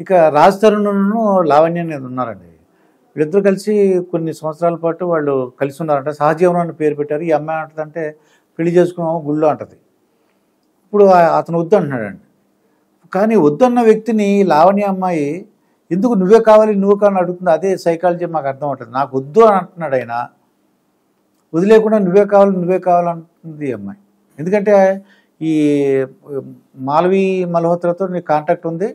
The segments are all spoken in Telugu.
ఇక రాజ్ తరుణ్ లావణ్య అనేది ఉన్నారండి. వీళ్ళిద్దరు కలిసి కొన్ని సంవత్సరాల పాటు వాళ్ళు కలిసి ఉన్నారంట. సహజీవనం అని పేరు పెట్టారు. ఈ అమ్మాయి అంటదంటే పెళ్లి చేసుకున్నాము గుళ్ళో అంటది. ఇప్పుడు అతను వద్దు అంటున్నాడండి. కానీ వద్దన్న వ్యక్తిని లావణ్య అమ్మాయి ఎందుకు నువ్వే కావాలి నువ్వు కావాలని అడుగుతుంది. అదే సైకాలజీ మాకు అర్థం అవుతుంది. నాకు వద్దు అని అంటున్నాడు ఆయన, వదిలేకుండా నువ్వే కావాలంటుంది అమ్మాయి. ఎందుకంటే ఈ మాలవి మల్హోత్రాతో నీకు కాంటాక్ట్ ఉంది,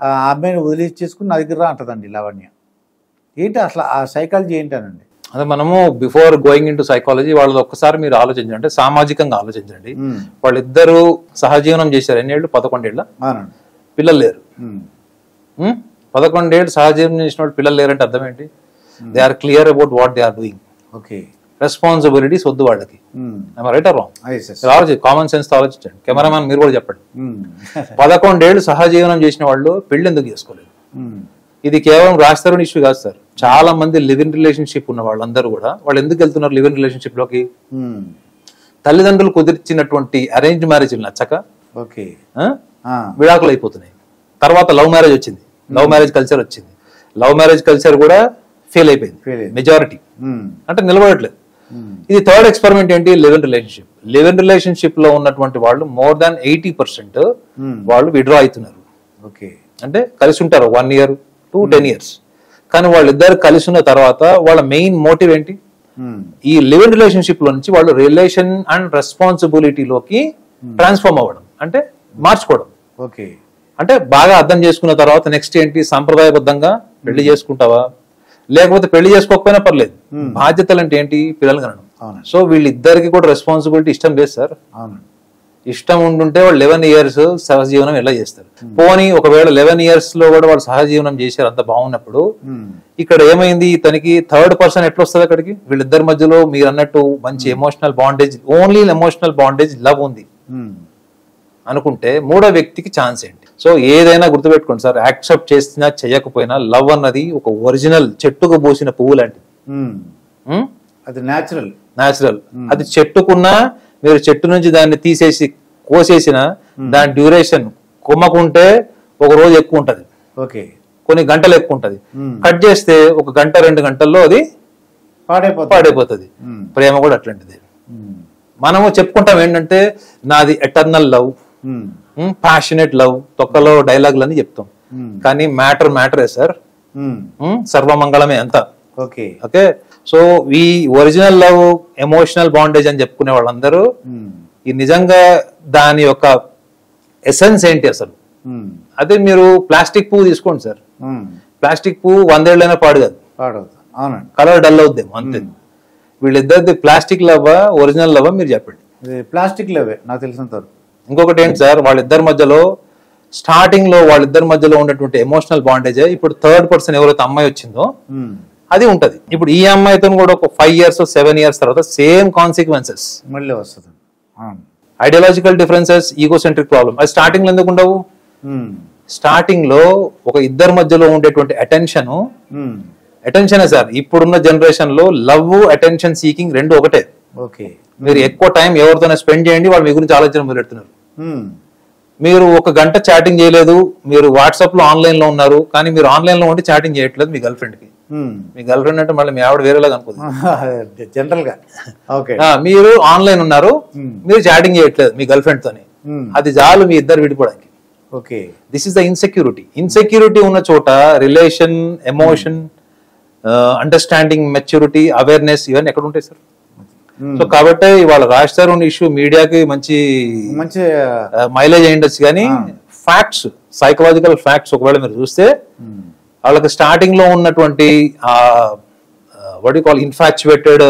ఆ అమ్మాయిని వదిలేసేసుకుని నా దగ్గర అంటదండి లావణ్య. ఏంటి అసలు ఆ సైకాలజీ ఏంటనండి? అదే మనము before going in to psychology వాళ్ళది ఒక్కసారి మీరు ఆలోచించండి, అంటే సామాజికంగా ఆలోచించండి. వాళ్ళిద్దరూ సహజీవనం చేశారు. ఎన్ని ఏళ్ళు? 11 ఏళ్ళ. పిల్లలు లేరు. 11 ఏళ్ళు సహజీవనం చేసిన వాళ్ళు పిల్లలు లేరంటే అర్థం ఏంటి? They are clear about what they are doing. Okay, responsibilities వద్దు వాళ్ళకి. Right or wrong? Common sense తో ఆలోచించండి. కెమెరామ్యాన్ మీరు కూడా చెప్పండి. 11 ఏళ్ళు సహజీవనం చేసిన వాళ్ళు పెళ్లి ఎందుకు చేసుకోలేదు? ఇది కేవలం రాజ్ తరుణ్ ఇష్యూ కాదు సార్. చాలా మంది లివ్ ఇన్ రిలేషన్షిప్ ఉన్న వాళ్ళందరూ కూడా వాళ్ళు ఎందుకు వెళ్తున్నారు లివ్ ఇన్ రిలేషన్షిప్ లోకి? తల్లిదండ్రులు కుదిర్చినటువంటి అరేంజ్ మ్యారేజ్ నచ్చక విడాకులు అయిపోతున్నాయి. తర్వాత లవ్ మ్యారేజ్ వచ్చింది, లవ్ మ్యారేజ్ కల్చర్ వచ్చింది. లవ్ మ్యారేజ్ కల్చర్ కూడా ఫెయిల్ అయిపోయింది మెజారిటీ, అంటే నిలబడట్లేదు. ఇది థర్డ్ ఎక్స్పెరిమెంట్ ఏంటి? Live in relationship. Live in relationship లో ఉన్నటువంటి వాళ్ళు మోర్ దాన్ 80% వాళ్ళు విడ్రా అవుతున్నారు. అంటే కలిసి ఉంటారు 1 year to 10 years, కానీ వాళ్ళిద్దరు కలిసి ఉన్న తర్వాత వాళ్ళ మెయిన్ మోటివ్ ఏంటి? ఈ లివ్ ఇన్ రిలేషన్షిప్ లో నుంచి వాళ్ళు రిలేషన్ అండ్ రెస్పాన్సిబిలిటీలోకి ట్రాన్స్ఫార్మ్ అవ్వడం, అంటే మార్చుకోవడం. అంటే బాగా అర్థం చేసుకున్న తర్వాత నెక్స్ట్ ఏంటి? సంప్రదాయబద్ధంగా పెళ్లి చేసుకుంటావా, లేకపోతే పెళ్లి చేసుకోకపోయినా పర్లేదు, బాధ్యతలు అంటే ఏంటి? పిల్లలు కనడం. సో వీళ్ళిద్దరికి కూడా రెస్పాన్సిబిలిటీ ఇష్టం లేదు సార్. ఇష్టం ఉంటుంటే వాళ్ళు 11 years సహజీవనం ఎలా చేస్తారు? పోనీ ఒకవేళ 11 years లో కూడా వాళ్ళు సహజీవనం చేశారు, అంత బాగున్నప్పుడు ఇక్కడ ఏమైంది? తనకి థర్డ్ పర్సన్ ఎట్లా వస్తుంది అక్కడికి? వీళ్ళిద్దరి మధ్యలో మీరు అన్నట్టు మంచి emotional bondage, only emotional bondage, love ఉంది అనుకుంటే మూడో వ్యక్తికి ఛాన్స్ ఏంటి? సో ఏదైనా గుర్తుపెట్టుకోండి సార్, యాక్సెప్ట్ చేసినా చేయకపోయినా లవ్ అన్నది ఒక ఒరిజినల్ చెట్టుకు పోసిన పువ్వు లాంటిది. అది న్యాచురల్. అది చెట్టుకున్నా మీరు చెట్టు నుంచి దాన్ని తీసేసి కోసేసిన దాని డ్యూరేషన్ కొమ్మకుంటే ఒక రోజు ఎక్కువ ఉంటది, కొన్ని గంటలు ఎక్కువ ఉంటది. కట్ చేస్తే 1 గంట 2 గంటల్లో అది పాడైపోతుంది. ప్రేమ కూడా అట్లాంటిది. మనము చెప్పుకుంటాం ఏంటంటే నాది ఎటర్నల్ లవ్, ప్యాషనేట్ లవ్, తొక్కలో డైలాగులు అని చెప్తాం. కానీ మ్యాటరే సార్, సర్వమంగళమే అంతా. ఓకే, సో ఈ ఒరిజినల్ లవ్, ఎమోషనల్ బాండేజ్ అని చెప్పుకునే వాళ్ళందరూ ఈ నిజంగా దాని యొక్క ఎసెన్స్ ఏంటి అసలు? అదే మీరు ప్లాస్టిక్ పువ్వు తీసుకోండి సార్, ప్లాస్టిక్ పువ్వు 100 ఏళ్ళైనా పాడు కాదు, కలర్ డల్ అవుద్దేమో అంతే. వీళ్ళిద్దరిది ప్లాస్టిక్ లవ్వా ఒరిజినల్ లవ్వా మీరు చెప్పండి? ప్లాస్టిక్ లవ్వే నాకు తెలిసినంత. ఇంకొకటి ఏంటి సార్, వాళ్ళిద్దరి మధ్యలో స్టార్టింగ్ లో వాళ్ళిద్దరి మధ్యలో ఉన్నటువంటి ఎమోషనల్ బాండేజ్ ఇప్పుడు థర్డ్ పర్సన్ ఎవరైతే అమ్మాయి వచ్చిందో అది ఉంటది. ఇప్పుడు ఈ అమ్మాయితో కూడా ఒక 5 years 7 years తర్వాత సేమ్ కాన్సిక్వెన్సెస్ మళ్ళీ వస్తుంది. ఐడియాలజికల్ డిఫరెన్సెస్, ఈగోసెంట్రిక్ ప్రాబ్లమ్ అది స్టార్టింగ్ లో ఎందుకు ఉండవు? స్టార్టింగ్ లో ఒక ఇద్దరి మధ్యలో ఉండేటువంటి అటెన్షనే సార్. ఇప్పుడున్న జనరేషన్ లో లవ్, అటెన్షన్ సీకింగ్ రెండు ఒకటే. మీరు ఎక్కువ టైం ఎవరితోనే స్పెండ్ చేయండి, వాళ్ళు మీ గురించి ఆలోచన మొదలెడుతున్నారు. మీరు 1 గంట చాటింగ్ చేయలేదు, మీరు వాట్సాప్ లో ఆన్లైన్ లో ఉన్నారు, కానీ మీరు ఆన్లైన్ లో ఉండి చాటింగ్ చేయట్లేదు మీ గర్ల్ ఫ్రెండ్ కి. మీ గర్ల్ ఫ్రెండ్ అంటే మళ్ళీ మీ ఆవిడ వేరేలాగా అనుకుంటుంది జనరల్ గా. మీరు ఆన్లైన్ ఉన్నారు, మీరు చాటింగ్ చేయట్లేదు మీ గర్ల్ ఫ్రెండ్ తోని, అది చాలు మీ ఇద్దరు విడిపోవడానికి. దిస్ ఇస్ ద ఇన్సెక్యూరిటీ ఉన్న చోట relation, emotion, understanding, maturity, awareness ఇవన్నీ ఎక్కడ ఉంటాయి సార్? సో కాబట్టి ఇవాళ రాజ్ తరుణ్ ఇష్యూ మీడియాకి మంచి మైలేజ్ అయ్యిండొచ్చు, కానీ ఫ్యాక్ట్స్, సైకలాజికల్ ఫ్యాక్ట్స్ ఒకవేళ మీరు చూస్తే వాళ్ళకి స్టార్టింగ్ లో ఉన్నటువంటి what you call infatuated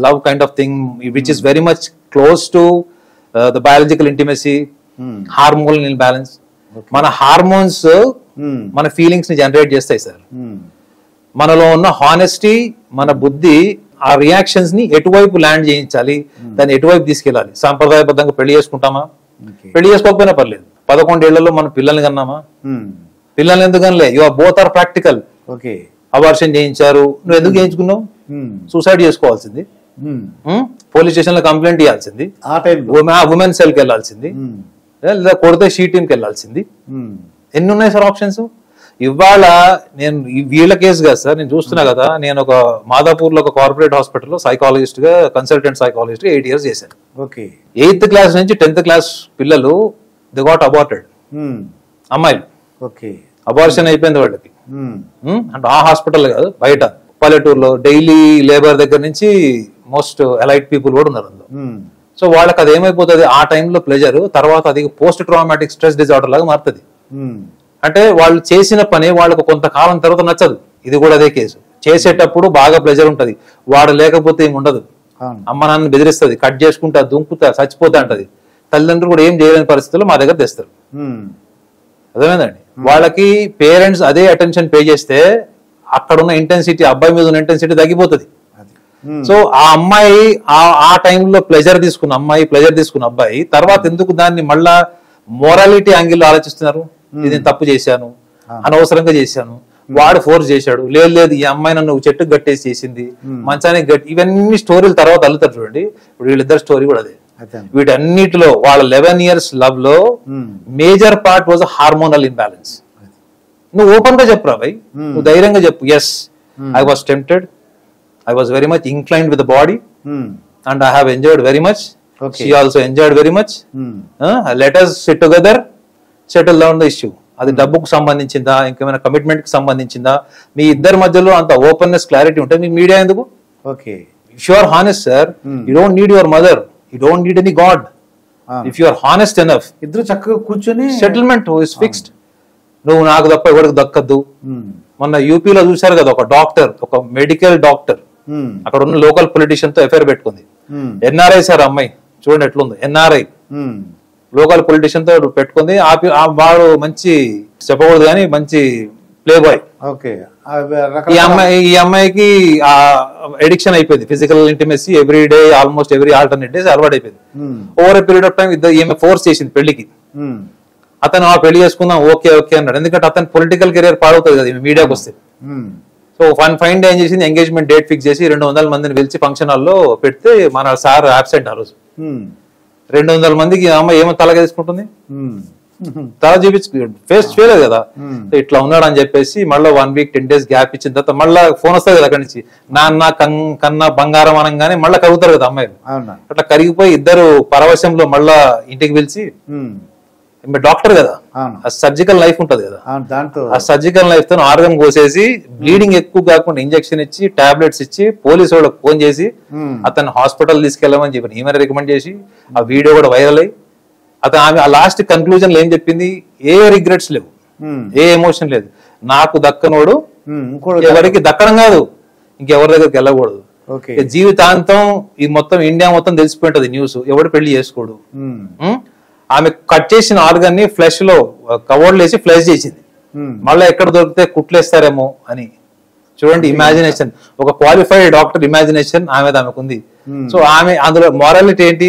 love kind of thing which is very much close to the biological intimacy, hormonal imbalance. మన హార్మోన్స్ మన ఫీలింగ్స్ ని జనరేట్ చేస్తాయి సార్. మనలో ఉన్న హానెస్టీ, మన బుద్ధి ఆ రియాక్షన్స్ ని ఎటువైపు ల్యాండ్ చేయించాలి, దాన్ని ఎటువైపు తీసుకెళ్ళాలి. సాంప్రదాయబద్ధంగా పెళ్లి చేసుకుంటామా? పెళ్లి చేసుకోకపోయినా పర్లేదు. 11 ఏళ్లలో మనం పిల్లల్ని కన్నామా? పిల్లల్ని ఎందుకు కనలే? You are both are practical. Abortion చేయించారు, నువ్వు ఎందుకు చేయించుకున్నావు? సూసైడ్ చేసుకోవాల్సింది, పోలీస్ స్టేషన్ లో కంప్లైంట్ ఇవ్వాల్సింది, ఉమెన్ సెల్ కి వెళ్లాల్సింది, లేదా కొడితే షీ టీమ్ కి వెళ్లాల్సింది. ఎన్ని ఉన్నాయి సార్ ఆప్షన్స్? ఇవాళ నేను వీళ్ళ కేసు కాదు సార్, నేను చూస్తున్నా కదా. నేను ఒక మాదాపూర్ లో ఒక కార్పొరేట్ హాస్పిటల్లో సైకాలజిస్ట్ గా, కన్సల్టెంట్ సైకాలజిస్ట్ గా 8 years చేశాను. ఓకే. 8th క్లాస్ నుంచి 10th క్లాస్ పిల్లలు దే గాట్ అబార్టెడ్. అమ్మాయిలు ఓకే, అబార్షన్ అయిపోయింది వాళ్ళకి. అంటే ఆ హాస్పిటల్ కాదు, బయట పల్లెటూరులో డైలీ లేబర్ దగ్గర నుంచి మోస్ట్ ఎలైట్ పీపుల్ కూడా ఉన్నారు అందులో. సో వాళ్ళకి అది ఏమైపోతుంది, ఆ టైంలో ప్లెజర్, తర్వాత అది పోస్ట్ ట్రామాటిక్ స్ట్రెస్ డిజార్డర్ లాగా మారుతుంది. అంటే వాళ్ళు చేసిన పని వాళ్ళకు కొంతకాలం తర్వాత నచ్చదు. ఇది కూడా అదే కేసు. చేసేటప్పుడు బాగా ప్లెజర్ ఉంటది, వాడు లేకపోతే ఏమి ఉండదు. అమ్మ నాన్న బెదిరిస్తుంది, కట్ చేసుకుంటా, దుంకుతా, చచ్చిపోతా అంటది. తల్లిదండ్రులు కూడా ఏం చేయలేని పరిస్థితుల్లో మా దగ్గర తెస్తారు. అర్థమైందండి? వాళ్ళకి పేరెంట్స్ అదే అటెన్షన్ పే చేస్తే అక్కడ ఉన్న ఇంటెన్సిటీ, అబ్బాయి మీద ఉన్న ఇంటెన్సిటీ తగ్గిపోతుంది. సో ఆ అమ్మాయి ఆ టైంలో ప్లెజర్ తీసుకున్న అమ్మాయి, ప్లెజర్ తీసుకున్న అబ్బాయి తర్వాత ఎందుకు దాన్ని మళ్ళా మోరాలిటీ యాంగిల్లో ఆలోచిస్తున్నారు? ఇది తప్పు చేశాను, అనవసరంగా చేశాను, వాడు ఫోర్స్ చేశాడు, లేదు ఈ అమ్మాయి నన్ను చెట్టుకు గట్టేసి చేసింది, మంచానికి గట్టి, ఇవన్నీ స్టోరీలు తర్వాత అల్లుతారు చూడండి. ఇప్పుడు వీళ్ళిద్దరు స్టోరీ కూడా అదే. వీటన్నిటిలో వాళ్ళ 11 years లవ్ లో major part was hormonal imbalance. నువ్వు ఓపెన్ గా చెప్పురా భయ్, నువ్వు ధైర్యంగా చెప్పు, yes I was tempted, I was very much inclined with the body, and I have enjoyed very much. She also enjoyed very much. Let us sit together, settle down the issue. అది డబ్బుకు సంబంధించిందా, ఇంకేమైనా కమిట్మెంట్ కి సంబంధించిందా? మీ ఇద్దరి మధ్యలో అంత ఓపెన్నెస్, క్లారిటీ ఉంటే మీ మీడియా ఎందుకు? Okay, if you are honest sir, you don't need your mother, you don't need any god. If you are honest enough, ఇద్దరు చక్కగా కూర్చొని సెటిల్మెంట్ ఇస్ ఫిక్స్డ్. నువ్వు నాకు తప్ప ఎవరికి దక్కద్దు. మొన్న యూపీలో చూశారు కదా, ఒక డాక్టర్, ఒక మెడికల్ డాక్టర్ అక్కడ ఉన్న లోకల్ పొలిటీషియన్ తో ఎఫైర్ పెట్టుకుంది. ఎన్ఆర్ఐ సార్ అమ్మాయి, చూడండి ఎట్లుంది. ఎన్ఆర్ఐ లోకల్ పొలిటీషియన్ తో పెట్టుకుంది. వాడు మంచి, చెప్పకూడదు కానీ మంచి ప్లే బాయ్. ఈ అమ్మాయికి ఎడిక్షన్ అయిపోయింది, physical intimacy every day, almost every alternate days అలవాటు అయిపోయింది. Over a period of time ఈమె ఫోర్స్ చేసింది పెళ్లికి. అతను పెళ్లి చేసుకుందాం ఓకే ఓకే అన్నాడు. ఎందుకంటే అతను పొలిటికల్ కెరీర్ పాడవుతుంది కదా మీడియాకి వస్తే. సో ఫైన్ డే ఏం చేసింది, ఎంగేజ్మెంట్ డేట్ ఫిక్స్ చేసి 200 మందిని పిలిచి ఫంక్షన్ హాల్లో పెడితే మన సార్ అబ్సెంట్ ఆ రోజు. 200 మందికి అమ్మ ఏమో తలగా తీసుకుంటుంది, తల చూపించి ఫేస్ చేయలేదు కదా, ఇట్లా ఉన్నాడు అని చెప్పేసి మళ్ళీ 1 week 10 days గ్యాప్ ఇచ్చిన తర్వాత మళ్ళీ ఫోన్ వస్తుంది కదా అక్కడి నుంచి, నాన్న కన్నా బంగారం అనగానే మళ్ళీ కరుగుతారు కదా అమ్మాయిలు. అట్లా కరిగిపోయి ఇద్దరు పరవశంలో మళ్ళా ఇంటికి పిలిచి, డాక్టర్ కదా, ఆ సర్జికల్ లైఫ్ ఉంటది కదా, ఆ సర్జికల్ లైఫ్ తో ఆర్గన్ కోసేసి బ్లీడింగ్ ఎక్కువ కాకుండా ఇంజెక్షన్ ఇచ్చి, టాబ్లెట్స్ ఇచ్చి, పోలీసు వాళ్ళకి ఫోన్ చేసి అతను హాస్పిటల్ తీసుకెళ్ళమని చెప్పి ఈమె రికమెండ్ చేసి, ఆ వీడియో కూడా వైరల్ అయ్యి, అతను ఆమె ఆ లాస్ట్ కన్క్లూజన్ ఏం చెప్పింది, ఏ రిగ్రెట్స్ లేవు, ఏ ఎమోషన్ లేదు, నాకు దక్కనోడు ఎవరికి దక్కడం కాదు, ఇంకెవరి దగ్గరికి వెళ్ళకూడదు, జీవితాంతం ఈ మొత్తం ఇండియా మొత్తం తెలిసిపోయింటది న్యూస్, ఎవడు పెళ్లి చేసుకోడు. ఆమె కట్ చేసిన ఆర్గన్ ని ఫ్లెష్ లో కవర్లు వేసి ఫ్లెష్ చేసింది. మళ్ళీ ఎక్కడ దొరికితే కుట్లేస్తారేమో అని. చూడండి ఇమాజినేషన్, ఒక క్వాలిఫైడ్ డాక్టర్ ఇమాజినేషన్ ఆమెకుంది. సో ఆమె అందులో మొరాలిటీ ఏంటి,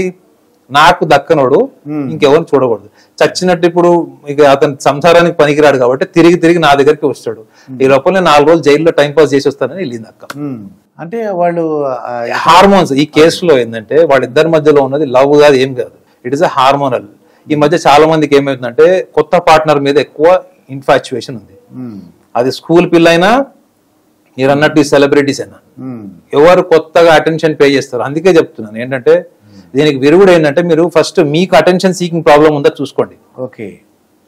నాకు దక్కనోడు ఇంకెవరిని చూడకూడదు. చచ్చినట్టు ఇప్పుడు ఇక అతని సంసారానికి పనికిరాడు కాబట్టి తిరిగి నా దగ్గరికి వస్తాడు. ఈ లోపల 4 రోజులు జైల్లో టైం పాస్ చేసి వస్తానని వెళ్ళింది అక్క. అంటే వాళ్ళు హార్మోన్స్, ఈ కేసులో ఏంటంటే వాళ్ళిద్దరి మధ్యలో ఉన్నది లవ్ కాదు, ఏం కాదు, ఇట్ ఇస్ అ హార్మోనల్. ఈ మధ్య చాలా మందికి ఏమవుతుందంటే కొత్త పార్ట్నర్ మీద ఎక్కువ ఇన్ఫాచ్యుయేషన్ ఉంది. అది స్కూల్ పిల్లైనా, మీరు అన్నట్టు సెలబ్రిటీస్ అయినా, ఎవరు కొత్తగా అటెన్షన్ పే చేస్తారు. అందుకే చెప్తున్నాను ఏంటంటే దీనికి విరుగుడు ఏంటంటే, మీరు ఫస్ట్ మీకు అటెన్షన్ సీకింగ్ ప్రాబ్లం ఉందా చూసుకోండి. ఓకే,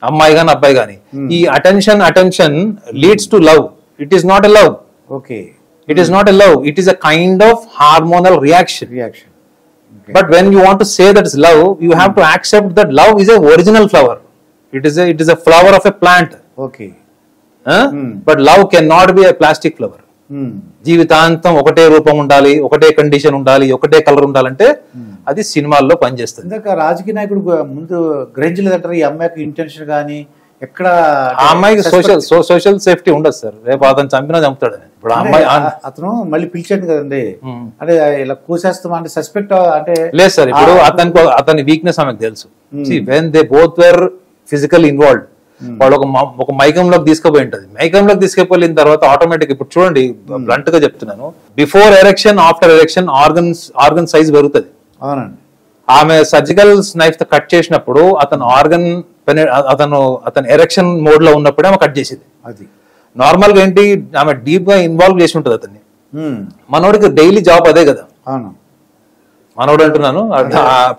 అమ్మాయి గాని అబ్బాయి గాని. ఈ attention leads to love. It is not a love. Okay, it is not a love, it is a kind of hormonal reaction. But when you want to say that it's love, you have to accept that love is a original flower. It is a flower of a plant. Okay. But love cannot be a plastic flower. జీవితాంతం ఒకటే రూపం ఉండాలి, ఒకటే కండిషన్ ఉండాలి, ఒకటే కలర్ ఉండాలంటే అది సినిమాల్లో పనిచేస్తుంది. ఇందాక రాజకీయ నాయకుడు ముందు గ్రహించలేదంటారు ఈ అమ్మాయికి ఇంటెన్షన్ కానీ ఎక్కడ, ఆ అమ్మాయికి సోషల్ సేఫ్టీ ఉండదు సార్. రేపు అతను చంపినా చంపుతాడు. ఇప్పుడు అమ్మాయి అతను మళ్ళీ పిలిచాడు కదండి, అంటే ఇలా కూసేస్తాం అంటే సస్పెక్ట్ అంటే లేదు సార్. ఇప్పుడు అతని వీక్నెస్ ఆమెకు తెలుసు. When they both were physical involved, వాళ్ళు ఒక మైకంలోకి తీసుకుపోయి ఉంటది. మైకంలోకి తీసుకుపోయిన తర్వాత ఆటోమేటిక్, ఇప్పుడు చూడండి బ్లంట్ గా చెప్తున్నాను, before erection after erection organ size పెరుగుతుంది. అవునండి. ఆమె సర్జికల్ నైఫ్ తో కట్ చేసినప్పుడు అతను ఆర్గన్ అతను ఎరెక్షన్ మోడ్ లో ఉన్నప్పుడే ఆమె కట్ చేసేది. అది నార్మల్ గా ఏంటి, ఆమె డీప్ గా ఇన్వాల్వ్ చేసి ఉంటుంది అతన్ని. మనోడికి డైలీ జాబ్ అదే కదా, అవును మనోడు అంటున్నాను,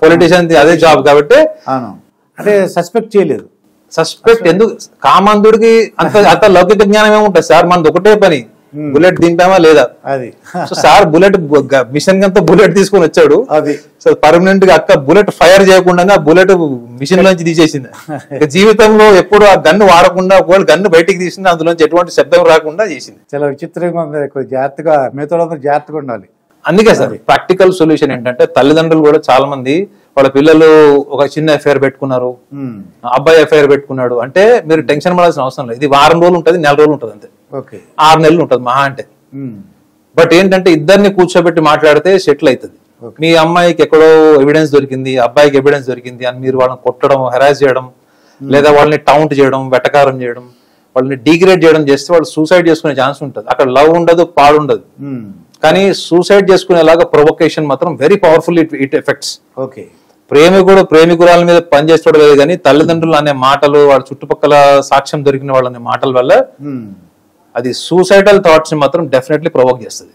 పొలిటీషియన్ అదే జాబ్ కాబట్టి అవును, అంటే సస్పెక్ట్ చేయలేదు. సస్పెక్ట్ ఎందుకు, కామందుడికి అంత లౌకిక జ్ఞానం ఏముంటుంది సార్, మనది ఒకటే పని, బుల్లెట్ దింపామా లేదా అది. సో సార్ బుల్లెట్ మిషన్ అంతా బుల్లెట్ తీసుకొని వచ్చాడు, అది సో పర్మనెంట్ గా అక్క బుల్లెట్ ఫైర్ చేయకుండా బుల్లెట్ మిషన్ లోంచి తీసేసింది. జీవితంలో ఎప్పుడు ఆ గన్ను వాడకుండా, ఒకవేళ గన్ను బయటికి తీసింది అందులోంచి ఎటువంటి శబ్దం రాకుండా చేసింది. చాలా విచిత్రంగా ఉంది, జాగ్రత్తగా మిగతా జాగ్రత్తగా ఉండాలి. అందుకే సార్ ప్రాక్టికల్ సొల్యూషన్ ఏంటంటే, తల్లిదండ్రులు కూడా చాలా మంది వాళ్ళ పిల్లలు ఒక చిన్న ఎఫ్ఐఆర్ పెట్టుకున్నారు, అబ్బాయి ఎఫ్ఐఆర్ పెట్టుకున్నాడు అంటే మీరు టెన్షన్ పడాల్సిన అవసరం లేదు. ఇది వారం రోజులు ఉంటుంది, 4 రోజులు ఉంటుంది అంతే, 6 నెలలు ఉంటుంది మహా అంటే. బట్ ఏంటంటే ఇద్దరిని కూర్చోబెట్టి మాట్లాడితే సెటిల్ అవుతుంది. మీ అమ్మాయికి ఎక్కడో ఎవిడెన్స్ దొరికింది, అబ్బాయికి ఎవిడెన్స్ దొరికింది అని మీరు వాళ్ళని కొట్టడం, హెరాస్ చేయడం, లేదా వాళ్ళని టౌంట్ చేయడం, వెటకారం చేయడం, వాళ్ళని డిగ్రేడ్ చేయడం చేస్తే వాళ్ళు సూసైడ్ చేసుకునే ఛాన్స్ ఉంటుంది. అక్కడ లవ్ ఉండదు, పాడు ఉండదు. కానీ సూసైడ్ చేసుకునేలాగా ప్రొవొకేషన్ మాత్రం very powerful, it effects. Okay, ప్రేమికురాల మీద పనిచేస్తాడు లేదు, కానీ తల్లిదండ్రులు అనే మాటలు, వాళ్ళ చుట్టుపక్కల సాక్ష్యం దొరికిన వాళ్ళనే మాటల వల్ల అది సూసైడల్ థాట్స్ మాత్రం డెఫినెట్లీ ప్రొవోక్ చేస్తుంది.